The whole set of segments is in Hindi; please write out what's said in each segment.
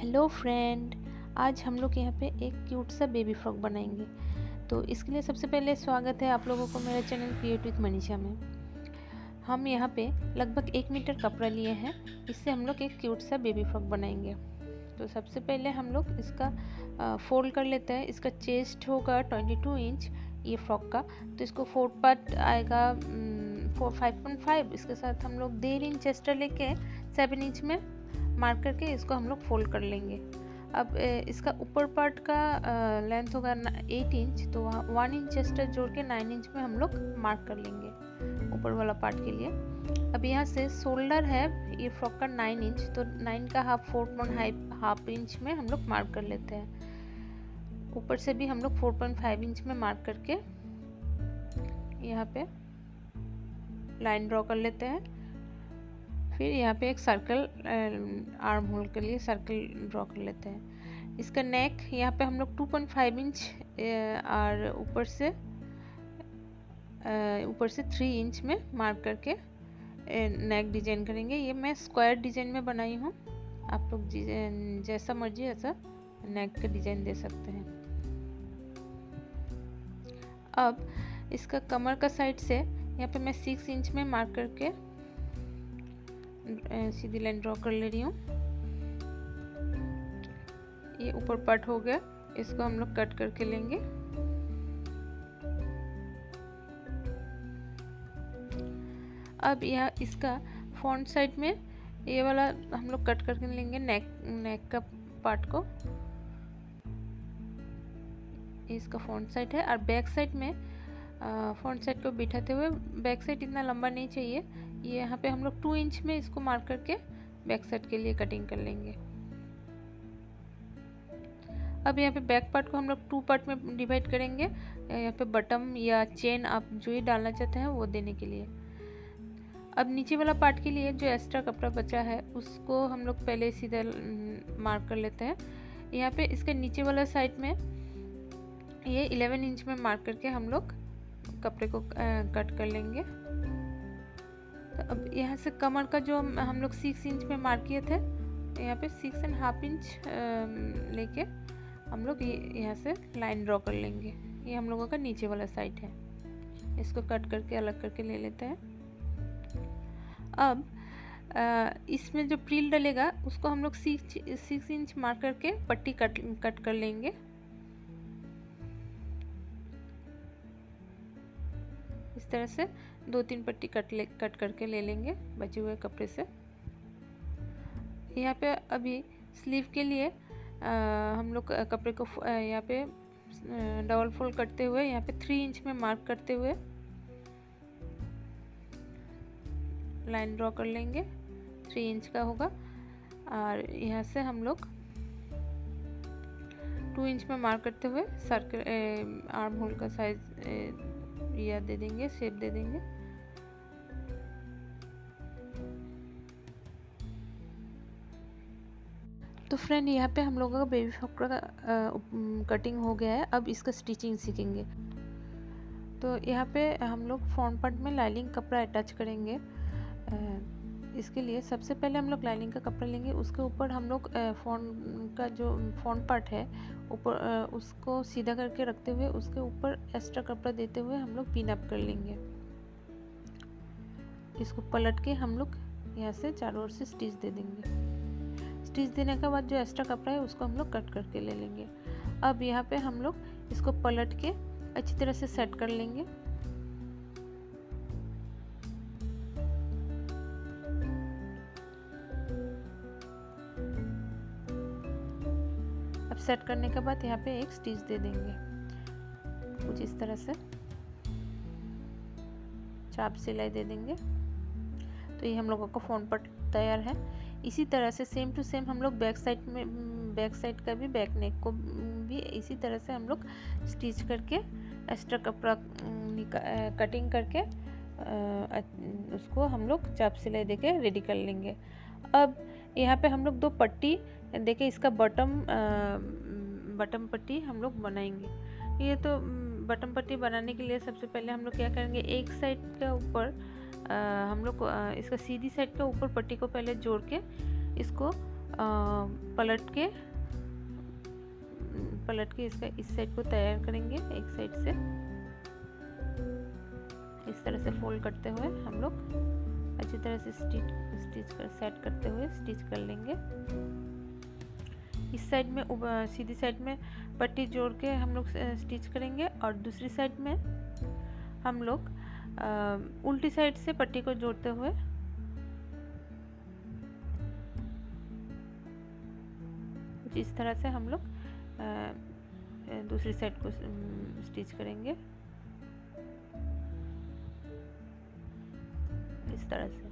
हेलो फ्रेंड, आज हम लोग यहाँ पे एक क्यूट सा बेबी फ्रॉक बनाएंगे। तो इसके लिए सबसे पहले स्वागत है आप लोगों को मेरे चैनल क्रिएट विद मनीषा में। हम यहाँ पे लगभग 1 मीटर कपड़ा लिए हैं। इससे हम लोग एक क्यूट सा बेबी फ्रॉक बनाएंगे। तो सबसे पहले हम लोग इसका फोल्ड कर लेते हैं। इसका चेस्ट होगा 22 इंच ये फ्रॉक का। तो इसको 4 पार्ट आएगा 5.5। इसके साथ हम लोग 1.5 इंच एक्स्ट्रा लेके 7 इंच में मार्क करके इसको हम लोग फोल्ड कर लेंगे। अब इसका ऊपर पार्ट का लेंथ होगा 8 इंच, तो 1 इंच एक्स्ट्रा जोड़ के 9 इंच में हम लोग मार्क कर लेंगे ऊपर वाला पार्ट के लिए। अब यहाँ से शोल्डर है ये फ्रॉक का 9 इंच, तो 9 का हाफ 4.5 इंच में हम लोग मार्क कर लेते हैं। ऊपर से भी हम लोग 4.5 इंच में मार्क करके यहाँ पे लाइन ड्रॉ कर लेते हैं। फिर यहाँ पे एक सर्कल आर्म होल के लिए सर्कल ड्रॉ कर लेते हैं। इसका नेक यहाँ पे हम लोग 2.5 इंच और ऊपर से 3 इंच में मार्क करके नेक डिजाइन करेंगे। ये मैं स्क्वायर डिजाइन में बनाई हूँ, आप लोग जैसा मर्जी ऐसा नेक का डिजाइन दे सकते हैं। अब इसका कमर का साइड से यहाँ पे मैं 6 इंच में मार्क करके सीधी लाइन ड्रॉ कर ले रही हूँ। ये ऊपर पार्ट हो गया, इसको हम लोग कट करके लेंगे। अब यह इसका फ्रंट साइड में ये वाला हम लोग कट करके लेंगे नेक का पार्ट को। इसका फ्रंट साइड है और बैक साइड में फ्रंट साइड को बिठाते हुए बैक साइड इतना लंबा नहीं चाहिए। ये यहाँ पे हम लोग 2 इंच में इसको मार्क करके बैक साइड के लिए कटिंग कर लेंगे। अब यहाँ पे बैक पार्ट को हम लोग 2 पार्ट में डिवाइड करेंगे। यहाँ पे बटन या चेन आप जो ही डालना चाहते हैं वो देने के लिए। अब नीचे वाला पार्ट के लिए जो एक्स्ट्रा कपड़ा बचा है उसको हम लोग पहले सीधा मार्क कर लेते हैं। यहाँ पे इसके नीचे वाला साइड में ये 11 इंच में मार्क करके हम लोग कपड़े को कट कर लेंगे। तो अब यहाँ से कमर का जो हम लोग 6 इंच में मार्क किए थे, यहाँ पे 6.5 इंच लेके हम लोग यहाँ से लाइन ड्रॉ कर लेंगे। ये हम लोगों का नीचे वाला साइड है, इसको कट करके अलग करके ले लेते हैं। अब इसमें जो प्रिल डलेगा उसको हम लोग 6 इंच मार्क करके पट्टी कट कर लेंगे। इस तरह से 2-3 पट्टी कट करके ले लेंगे बचे हुए कपड़े से। यहाँ पे अभी स्लीव के लिए हम लोग कपड़े को यहाँ पे डबल फोल्ड करते हुए यहाँ पे 3 इंच में मार्क करते हुए लाइन ड्रॉ कर लेंगे। 3 इंच का होगा और यहाँ से हम लोग 2 इंच में मार्क करते हुए सर्कल आर्म होल का साइज या दे देंगे, शेप दे देंगे। तो फ्रेंड यहाँ पे हम लोगों का बेबी फ्रॉक का कटिंग हो गया है। अब इसका स्टिचिंग सीखेंगे। तो यहाँ पे हम लोग फ्रंट पार्ट में लाइनिंग कपड़ा अटैच करेंगे। इसके लिए सबसे पहले हम लोग लाइनिंग का कपड़ा लेंगे, उसके ऊपर हम लोग फ्रंट का जो फ्रंट पार्ट है ऊपर उसको सीधा करके रखते हुए उसके ऊपर एक्स्ट्रा कपड़ा देते हुए हम लोग पिन अप कर लेंगे। इसको पलट के हम लोग यहाँ से चारों ओर से स्टिच दे देंगे। स्टिच देने के बाद जो एक्स्ट्रा कपड़ा है उसको हम लोग कट करके ले लेंगे। अब यहाँ पे हम लोग इसको पलट के अच्छी तरह से सेट कर लेंगे। अब सेट करने के बाद यहाँ पे एक स्टिच दे देंगे कुछ इस तरह से, चाप सिलाई दे देंगे। तो ये हम लोगों का फ्रंट पार्ट तैयार है। इसी तरह से सेम टू सेम हम लोग बैक साइड का भी बैक नेक को भी इसी तरह से हम लोग स्टिच करके एक्स्ट्रा कपड़ा कटिंग करके उसको हम लोग चाप सिलाई देके रेडी कर लेंगे। अब यहाँ पे हम लोग 2 पट्टी देखिए, इसका बटन पट्टी हम लोग बनाएंगे। ये तो बटन पट्टी बनाने के लिए सबसे पहले हम लोग क्या करेंगे, एक साइड के ऊपर हम लोग इसका सीधी साइड के ऊपर पट्टी को पहले जोड़ के इसको पलट के इसका इस साइड को तैयार करेंगे। एक साइड से इस तरह से फोल्ड करते हुए हम लोग अच्छी तरह से सेट करते हुए स्टिच कर लेंगे। इस साइड में सीधी साइड में पट्टी जोड़ के हम लोग स्टिच करेंगे और दूसरी साइड में हम लोग उल्टी साइड से पट्टी को जोड़ते हुए कुछ इस तरह से हम लोग दूसरी साइड को स्टिच करेंगे इस तरह से।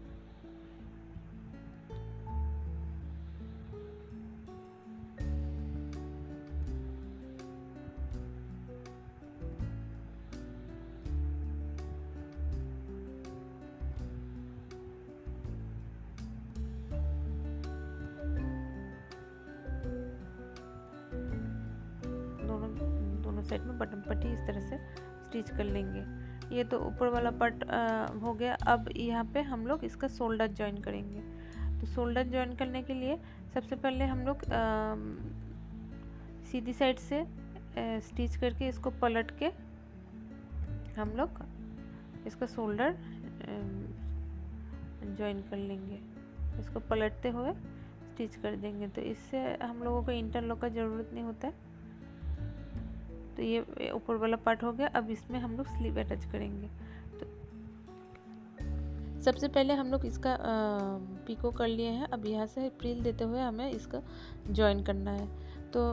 दोनों साइड में बटन पट्टी इस तरह से स्टिच कर लेंगे। ये तो ऊपर वाला पार्ट हो गया। अब यहाँ पे हम लोग इसका शोल्डर ज्वाइन करेंगे। तो शोल्डर ज्वाइन करने के लिए सबसे पहले हम लोग सीधी साइड से स्टिच करके इसको पलट के हम लोग इसका शोल्डर ज्वाइन कर लेंगे। इसको पलटते हुए स्टिच कर देंगे। तो इससे हम लोगों को इंटरलॉक का ज़रूरत नहीं होता है। तो ये ऊपर वाला पार्ट हो गया। अब इसमें हम लोग स्लीव अटैच करेंगे। तो सबसे पहले हम लोग इसका पिको कर लिए हैं। अब यहाँ से प्रिल देते हुए हमें इसका ज्वाइन करना है। तो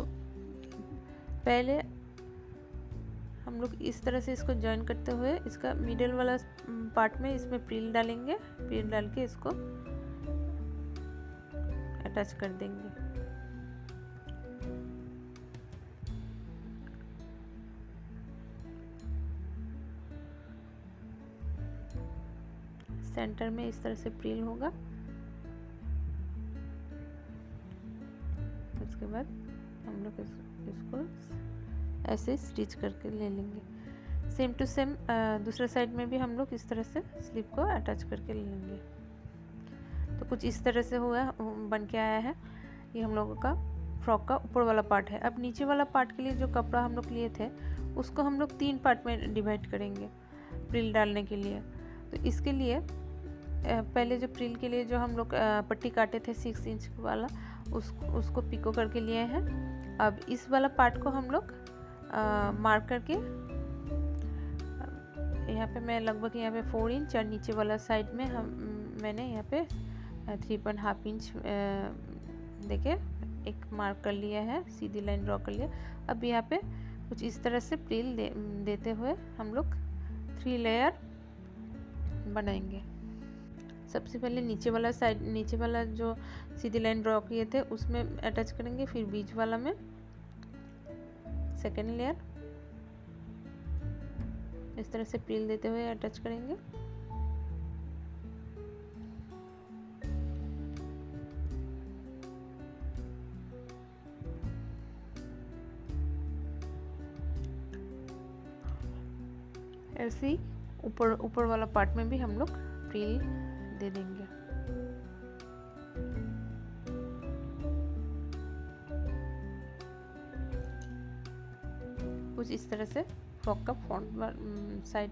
पहले हम लोग इस तरह से इसको ज्वाइन करते हुए इसका मिडिल वाला पार्ट में इसमें प्रिल डालेंगे। प्रिल डाल के इसको अटैच कर देंगे। सेंटर में इस तरह से प्रिल होगा। उसके बाद हम लोग इसको ऐसे स्टिच करके ले लेंगे। सेम टू सेम दूसरे साइड में भी हम लोग इस तरह से स्लीव को अटैच करके ले लेंगे। तो कुछ इस तरह से हुआ बन के आया है। ये हम लोगों का फ्रॉक का ऊपर वाला पार्ट है। अब नीचे वाला पार्ट के लिए जो कपड़ा हम लोग लिए थे उसको हम लोग 3 पार्ट में डिवाइड करेंगे प्रिल डालने के लिए। तो इसके लिए पहले जो प्रिल के लिए जो हम लोग पट्टी काटे थे 6 इंच वाला उसको पिको करके लिए हैं। अब इस वाला पार्ट को हम लोग मार्क करके यहाँ पे मैं लगभग यहाँ पे 4 इंच और नीचे वाला साइड में मैंने यहाँ पे 3.5 इंच देके एक मार्क कर लिया है, सीधी लाइन ड्रॉ कर लिया। अब यहाँ पे कुछ इस तरह से प्रिल देते हुए हम लोग 3 लेयर बनाएंगे। सबसे पहले नीचे वाला जो सीधी लाइन ड्रॉ किए थे उसमें अटैच करेंगे। फिर बीच वाला में सेकेंड लेयर इस तरह से प्रिल देते हुए अटैच करेंगे। ऐसे ही ऊपर वाला पार्ट में भी हम लोग प्रिल दे देंगे। कुछ इस तरह से फ्रॉक का फ्रंट साइड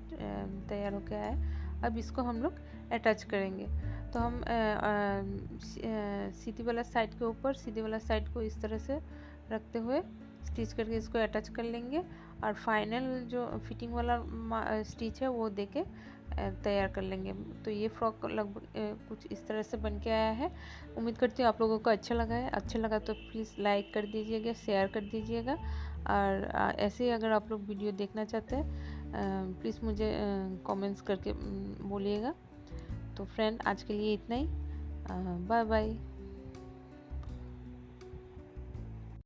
तैयार हो गया है। अब इसको हम लोग अटैच करेंगे। तो हम सीधी वाला साइड के ऊपर सीधी वाला साइड को इस तरह से रखते हुए स्टिच करके इसको अटैच कर लेंगे और फाइनल जो फिटिंग वाला स्टिच है वो देके तैयार कर लेंगे। तो ये फ्रॉक लगभग कुछ इस तरह से बन के आया है। उम्मीद करती हूँ आप लोगों को अच्छा लगा है। अच्छा लगा तो प्लीज़ लाइक कर दीजिएगा, शेयर कर दीजिएगा और ऐसे ही अगर आप लोग वीडियो देखना चाहते हैं प्लीज़ मुझे कमेंट्स करके बोलिएगा। तो फ्रेंड आज के लिए इतना ही। Bye bye.